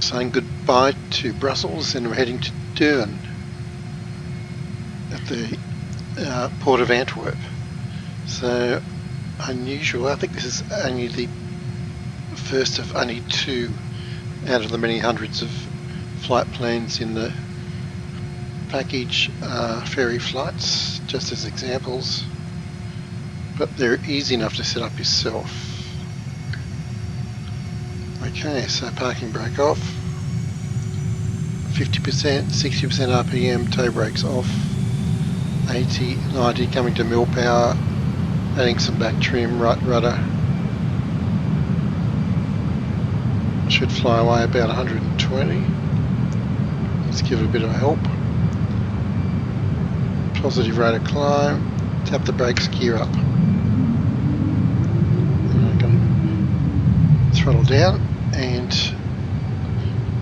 Saying goodbye to Brussels, and we're heading to Deurne at the port of Antwerp. So unusual. I think this is only the first of only 2 out of the many hundreds of flight plans in the package ferry flights, just as examples, but they're easy enough to set up yourself. Okay, so parking brake off, 50%, 60% RPM, toe brakes off, 80, 90 coming to mil power, adding some back trim, right rudder. Should fly away about 120. Let's give it a bit of help. Positive rate of climb, tap the brakes, gear up. And I'm going to throttle down, and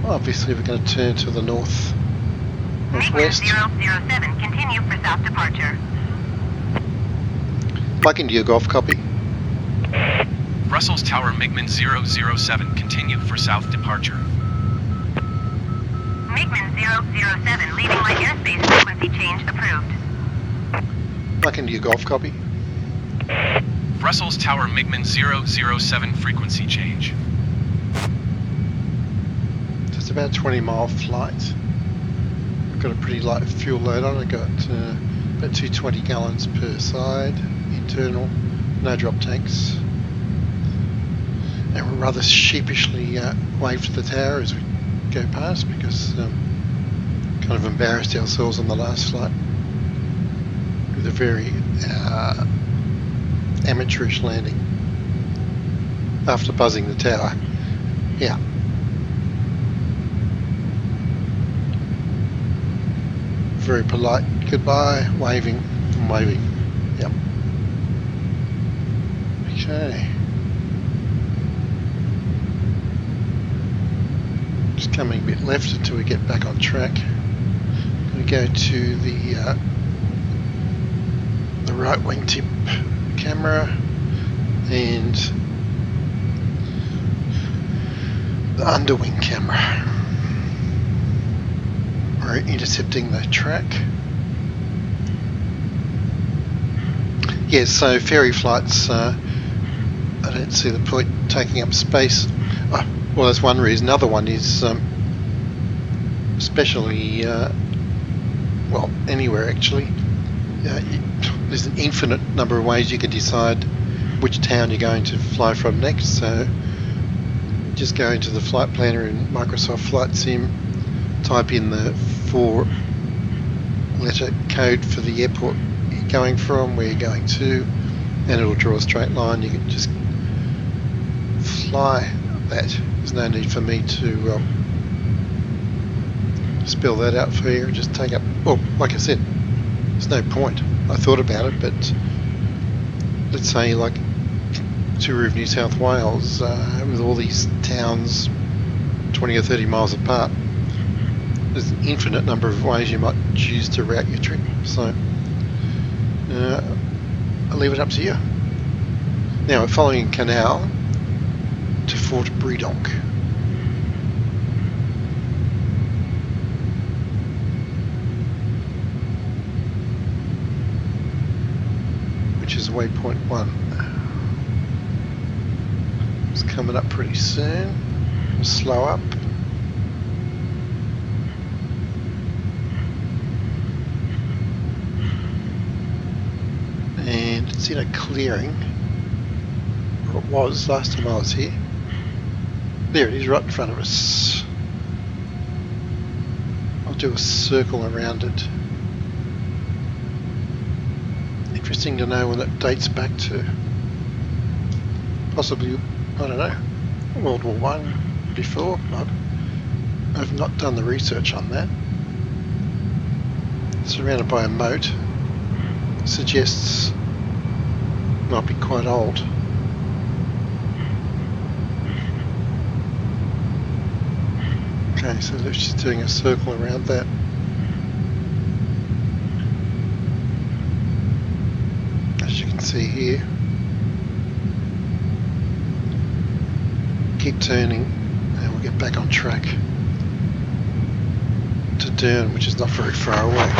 obviously we're going to turn to the northwest. MiGMan 007, continue for south departure. Plug into your golf, copy. Brussels Tower MiGMan 007, continue for south departure. MiGMan 007, leaving my airspace, frequency change approved. Plug into your golf, copy. Brussels Tower MiGMan 007, frequency change. Just about a 20-mile flight. I've got a pretty light fuel load on. I've got about 220 gallons per side, internal, no drop tanks. And we'll rather sheepishly wave to the tower as we go past, because kind of embarrassed ourselves on the last flight with a very amateurish landing after buzzing the tower. Yeah. Very polite goodbye, waving and waving. Yep. Okay. Just coming a bit left until we get back on track. Going to go to the right wingtip camera and the underwing camera. We're intercepting the track. Yes, so ferry flights, I don't see the point taking up space. Well, that's one reason. Another one is, especially, well, anywhere actually, there's an infinite number of ways you can decide which town you're going to fly from next. So just go into the flight planner in Microsoft Flight Sim, type in the 4-letter code for the airport you're going from, where you're going to, and it'll draw a straight line. You can just fly that. There's no need for me to spell that out for you. Just take up, well, like I said, there's no point. I thought about it, but let's say like Tour New South Wales, with all these towns 20 or 30 miles apart, there's an infinite number of ways you might choose to route your trip. So I'll leave it up to you. Now we're following a canal to Fort Bredonk. Which is waypoint 1. It's coming up pretty soon. We'll slow up. And it's in a clearing, or it was last time I was here. There it is, right in front of us. I'll do a circle around it. Interesting to know when it dates back to. Possibly, I don't know, World War One, before. I've not done the research on that. Surrounded by a moat. Suggests might be quite old. Okay, so they're just doing a circle around that. As you can see here. Keep turning, and we'll get back on track to Deurne, which is not very far away.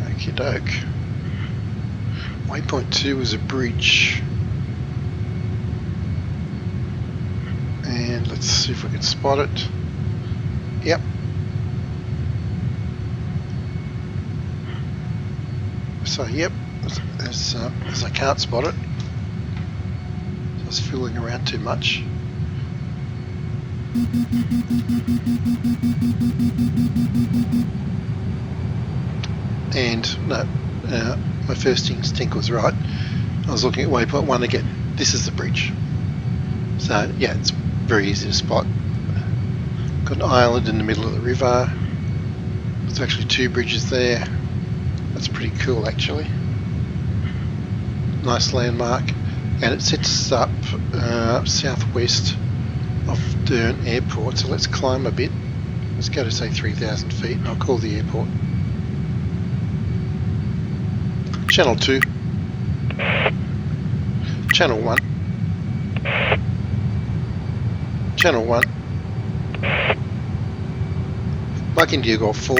Okie doke. Waypoint 2 is a bridge. And let's see if we can spot it. Yep. So yep, as I can't spot it, so I was fooling around too much. And no, my first instinct was right. I was looking at waypoint 1 again. This is the bridge. So yeah, it's very easy to spot. Got an island in the middle of the river. There's actually 2 bridges there. That's pretty cool actually. Nice landmark. And it sets us up southwest of Deurne Airport. So let's climb a bit. Let's go to say 3,000 feet and I'll call the airport. Channel 2. Channel 1. Channel 1. Mike India Golf 4.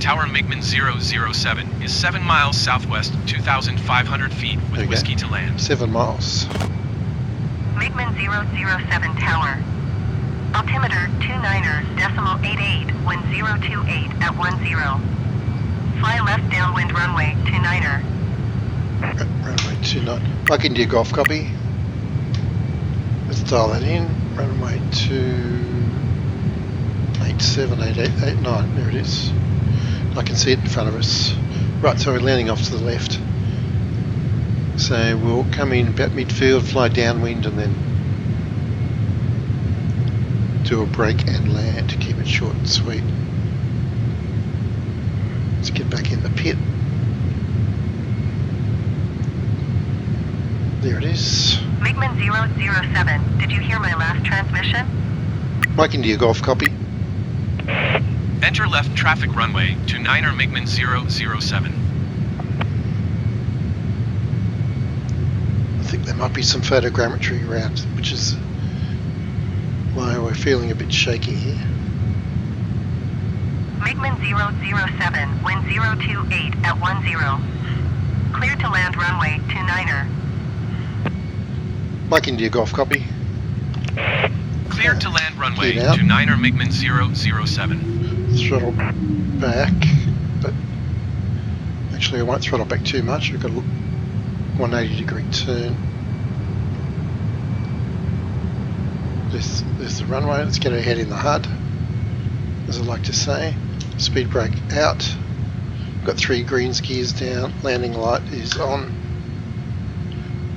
Tower MiGMan 007 is 7 miles southwest, 2,500 feet with whiskey to land. 7 miles. MiGMan 007 Tower. Altimeter 29er.88 wind 028 at 10. Fly left downwind runway 29er. Runway 29. Mike India Golf copy. Let's dial that in. Runway 287, 88, 89. There it is. I can see it in front of us. Right, so we're landing off to the left. So we'll come in about midfield, fly downwind, and then do a break and land to keep it short and sweet. Let's get back in the pit. There it is. MiGMan 007, did you hear my last transmission? Mike India Golf copy. Enter left traffic runway to 9er MiGMan 007. I think there might be some photogrammetry around, which is why we're feeling a bit shaky here. MiGMan 007, wind 028 at 10. Clear to land runway 29er. Mike India Golf copy. Clear to land runway to Cleared out. 9er MiGMan 007. Throttle back, but actually I won't throttle back too much. We've got a 180 degree turn. There's the runway. Let's get our head in the HUD, as I like to say. Speed brake out. We've got 3 greens, gears down. Landing light is on.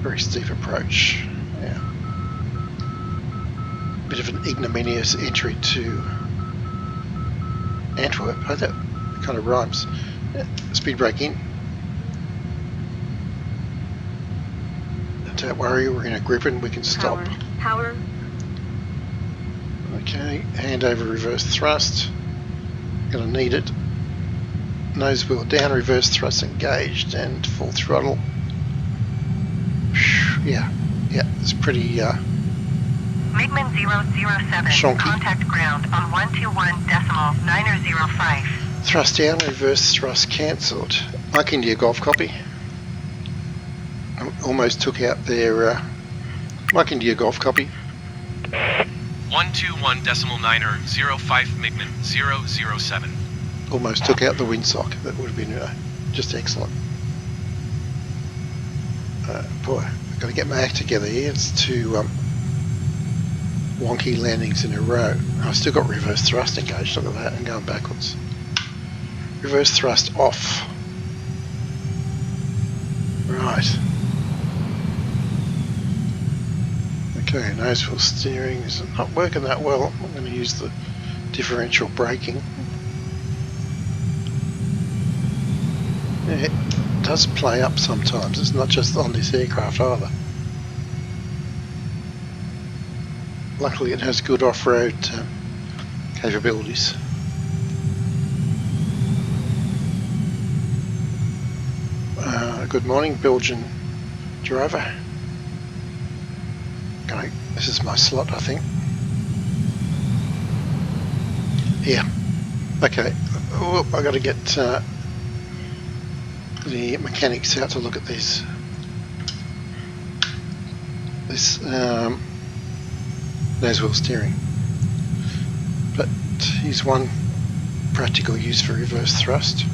Very steep approach. Yeah. Bit of an ignominious entry to Antwerp. Oh, that kind of rhymes. Yeah. Speed brake in. Don't worry, we're in a Griffin. We can stop. Power. Okay, hand over reverse thrust. Gonna need it. Nose wheel down, reverse thrust engaged, and full throttle. Yeah, it's pretty MiGMan 007, Shonky. contact ground on 121.905. thrust down, reverse thrust cancelled. Mike India Golf copy. Almost took out their Mike India Golf copy. 121.9er 05 MiGMan 007. Almost took out the windsock. That would have been just excellent. Boy, I've got to get my act together here. It's 2 wonky landings in a row. I've still got reverse thrust engaged. Look at that, and going backwards. Reverse thrust off. Right. Okay, nose wheel steering is not working that well. I'm going to use the differential braking. Yeah, it does play up sometimes. It's not just on this aircraft either. Luckily it has good off-road capabilities. Good morning, Belgian driver. This is my slot, I think. Yeah. Okay. Oh, I got to get the mechanics out to look at this nose wheel steering. But here's one practical use for reverse thrust.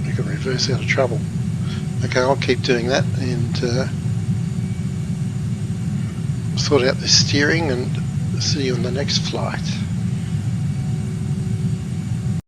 You can reverse out of trouble. Okay, I'll keep doing that and sort out the steering and see you on the next flight.